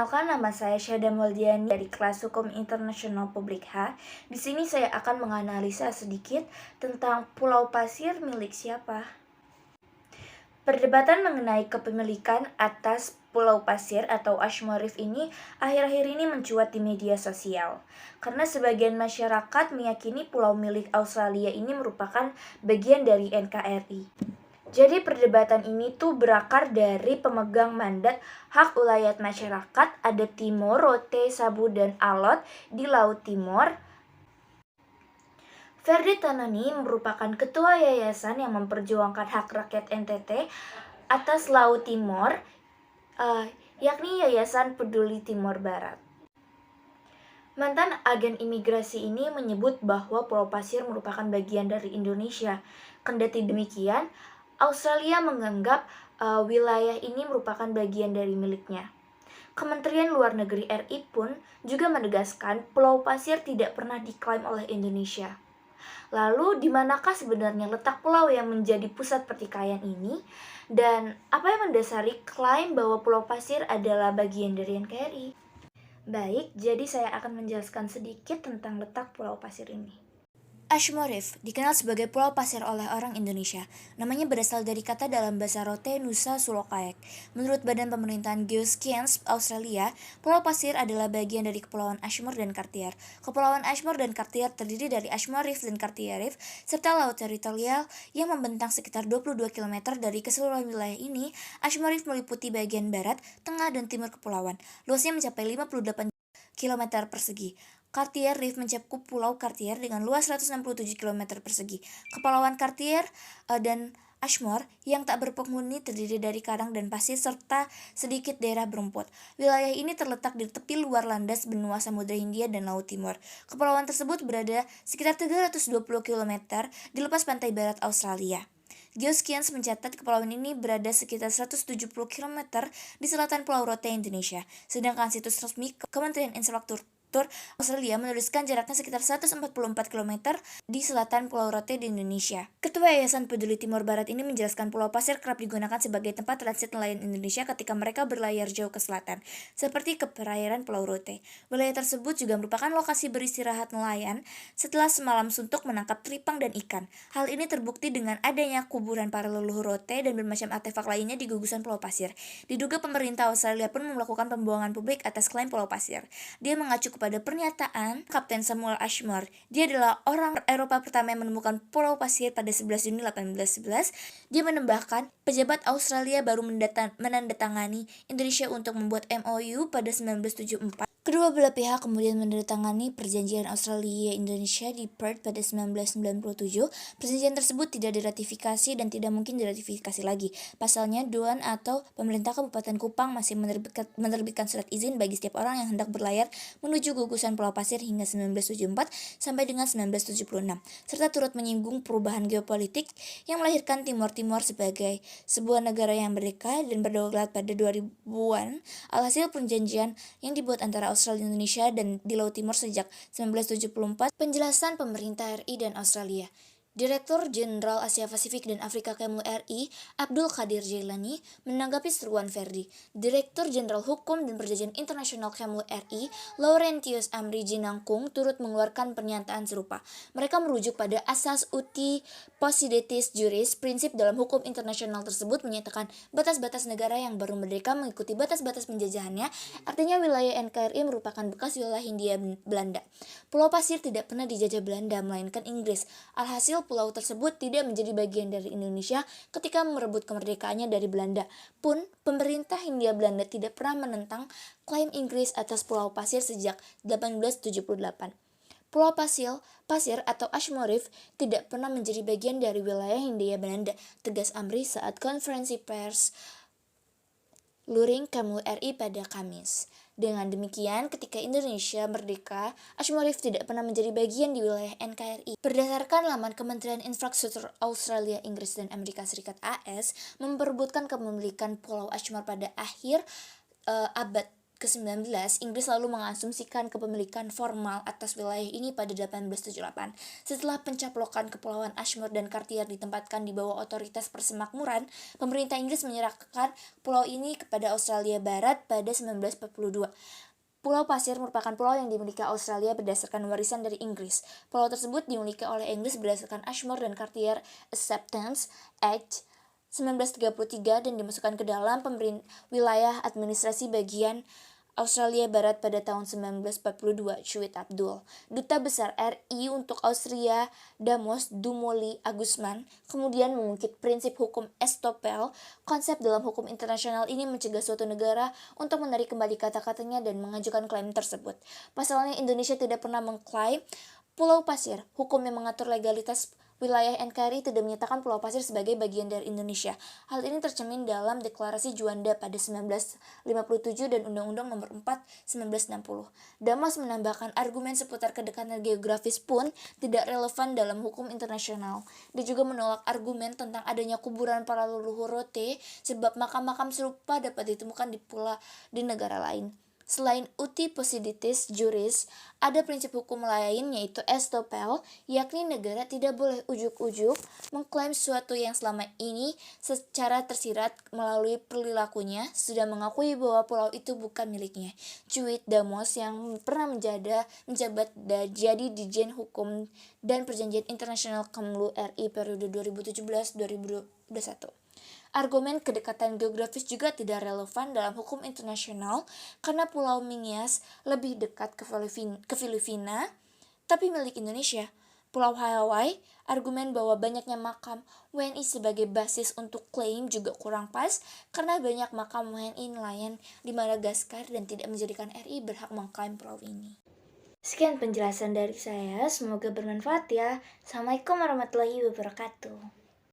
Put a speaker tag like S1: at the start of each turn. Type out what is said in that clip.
S1: Perkenalkan, nama saya Syahda Moldiani dari kelas Hukum Internasional Publik H. Di sini saya akan menganalisa sedikit tentang Pulau Pasir milik siapa. Perdebatan mengenai kepemilikan atas Pulau Pasir atau Ashmore Reef ini akhir-akhir ini mencuat di media sosial. Karena sebagian masyarakat meyakini pulau milik Australia ini merupakan bagian dari NKRI. Jadi perdebatan ini tuh berakar dari pemegang mandat hak ulayat masyarakat adat Timor, Rote, Sabu, dan Alot di Laut Timor. Ferdi Tanani merupakan ketua yayasan yang memperjuangkan hak rakyat NTT atas Laut Timor, yakni Yayasan Peduli Timor Barat. Mantan agen imigrasi ini menyebut bahwa Pulau Pasir merupakan bagian dari Indonesia. Kendati demikian, Australia menganggap wilayah ini merupakan bagian dari miliknya. Kementerian Luar Negeri RI pun juga menegaskan Pulau Pasir tidak pernah diklaim oleh Indonesia. Lalu, di manakah sebenarnya letak pulau yang menjadi pusat pertikaian ini? Dan apa yang mendasari klaim bahwa Pulau Pasir adalah bagian dari NKRI? Baik, jadi saya akan menjelaskan sedikit tentang letak Pulau Pasir ini.
S2: Ashmore Reef dikenal sebagai pulau pasir oleh orang Indonesia. Namanya berasal dari kata dalam bahasa Rote Nusa Sulokaek. Menurut Badan Pemerintahan Geoscience Australia, Pulau Pasir adalah bagian dari Kepulauan Ashmore dan Cartier. Kepulauan Ashmore dan Cartier terdiri dari Ashmore Reef dan Cartier Reef, serta laut teritorial yang membentang sekitar 22 km dari keseluruhan wilayah ini. Ashmore Reef meliputi bagian barat, tengah, dan timur kepulauan. Luasnya mencapai 58 km persegi. Cartier Reef mencakup Pulau Cartier dengan luas 167 km persegi. Kepulauan Cartier dan Ashmore yang tak berpenghuni terdiri dari karang dan pasir serta sedikit daerah berumput. Wilayah ini terletak di tepi luar landas benua Samudra Hindia dan Laut Timur. Kepulauan tersebut berada sekitar 320 km di lepas pantai barat Australia. Geoscience mencatat kepulauan ini berada sekitar 170 km di selatan Pulau Rote, Indonesia. Sedangkan situs resmi Kementerian Infrastruktur Australia menuliskan jaraknya sekitar 144 km di selatan Pulau Rote di Indonesia. Ketua Yayasan Peduli Timor Barat ini menjelaskan Pulau Pasir kerap digunakan sebagai tempat transit nelayan Indonesia ketika mereka berlayar jauh ke selatan, seperti ke perairan Pulau Rote. Wilayah tersebut juga merupakan lokasi beristirahat nelayan setelah semalam suntuk menangkap tripang dan ikan. Hal ini terbukti dengan adanya kuburan para leluhur Rote dan bermacam artefak lainnya di gugusan Pulau Pasir. Diduga pemerintah Australia pun melakukan pembohongan publik atas klaim Pulau Pasir. Dia mengacu kepada pernyataan Kapten Samuel Ashmore. Dia adalah orang Eropa pertama yang menemukan Pulau Pasir pada 11 Juni 1811. Dia menambahkan, pejabat Australia baru menandatangani Indonesia untuk membuat MOU pada 1974. Kedua belah pihak kemudian menandatangani perjanjian Australia-Indonesia di Perth pada 1997. Perjanjian tersebut tidak diratifikasi dan tidak mungkin diratifikasi lagi. Pasalnya, Dewan atau pemerintah Kabupaten Kupang masih menerbitkan surat izin bagi setiap orang yang hendak berlayar menuju gugusan Pulau Pasir hingga 1974 sampai dengan 1976, serta turut menyinggung perubahan geopolitik yang melahirkan Timor Timur sebagai sebuah negara yang merdeka dan berdaulat pada 2000-an. Alhasil perjanjian yang dibuat antara Australia Indonesia dan di Laut Timur sejak 1974. Penjelasan pemerintah RI dan Australia. Direktur Jenderal Asia Pasifik dan Afrika Kemlu RI, Abdul Qadir Jailani, menanggapi seruan Ferdi. Direktur Jenderal Hukum dan Perjanjian Internasional Kemlu RI, Laurentius Amri Jinangkung, turut mengeluarkan pernyataan serupa. Mereka merujuk pada asas uti possidetis juris. Prinsip dalam hukum internasional tersebut menyatakan batas-batas negara yang baru merdeka mengikuti batas-batas penjajahannya. Artinya wilayah NKRI merupakan bekas wilayah Hindia Belanda. Pulau Pasir tidak pernah dijajah Belanda, melainkan Inggris. Alhasil, pulau tersebut tidak menjadi bagian dari Indonesia ketika merebut kemerdekaannya dari Belanda. Pun, pemerintah Hindia Belanda tidak pernah menentang klaim Inggris atas Pulau Pasir sejak 1878. Pulau Pasir atau Ashmore Reef tidak pernah menjadi bagian dari wilayah Hindia Belanda, tegas Amri saat konferensi pers luring Kemlu RI pada Kamis. Dengan demikian, ketika Indonesia merdeka, Ashmore Reef tidak pernah menjadi bagian di wilayah NKRI. Berdasarkan laman Kementerian Infrastruktur Australia, Inggris, dan Amerika Serikat AS, memperebutkan kepemilikan Pulau Ashmore pada akhir abad ke-19, Inggris lalu mengasumsikan kepemilikan formal atas wilayah ini pada 1878. Setelah pencaplokan Kepulauan Ashmore dan Cartier ditempatkan di bawah otoritas persemakmuran, pemerintah Inggris menyerahkan pulau ini kepada Australia Barat pada 1942. Pulau Pasir merupakan pulau yang dimiliki Australia berdasarkan warisan dari Inggris. Pulau tersebut dimiliki oleh Inggris berdasarkan Ashmore dan Cartier Acceptance Act 1933 dan dimasukkan ke dalam wilayah administrasi bagian Australia Barat pada tahun 1942. Syuit Abdul, Duta Besar RI untuk Austria, Damos Dumoli Agusman, kemudian mengungkit prinsip hukum estopel. Konsep dalam hukum internasional ini mencegah suatu negara untuk menarik kembali kata-katanya dan mengajukan klaim tersebut. Pasalnya, Indonesia tidak pernah mengklaim Pulau Pasir. Hukum yang mengatur legalitas wilayah NKRI tidak menyatakan Pulau Pasir sebagai bagian dari Indonesia. Hal ini tercermin dalam Deklarasi Juanda pada 1957 dan Undang-Undang Nomor 4 1960. Damas menambahkan argumen seputar kedekatan geografis pun tidak relevan dalam hukum internasional. Dia juga menolak argumen tentang adanya kuburan para leluhur rote sebab makam-makam serupa dapat ditemukan di negara lain. Selain uti possidetis juris, ada prinsip hukum lain yaitu estopel, yakni negara tidak boleh ujuk-ujuk mengklaim sesuatu yang selama ini secara tersirat melalui perilakunya sudah mengakui bahwa pulau itu bukan miliknya. Cuit Damos yang pernah menjabat jadi Dirjen Hukum dan Perjanjian Internasional Kemlu RI periode 2017-2021. Argumen kedekatan geografis juga tidak relevan dalam hukum internasional karena Pulau Mingias lebih dekat ke Filipina, tapi milik Indonesia. Pulau Hawaii, argumen bahwa banyaknya makam WNI sebagai basis untuk klaim juga kurang pas karena banyak makam WNI nelayan di Madagaskar dan tidak menjadikan RI berhak mengklaim pulau ini.
S1: Sekian penjelasan dari saya, semoga bermanfaat ya. Assalamualaikum warahmatullahi wabarakatuh.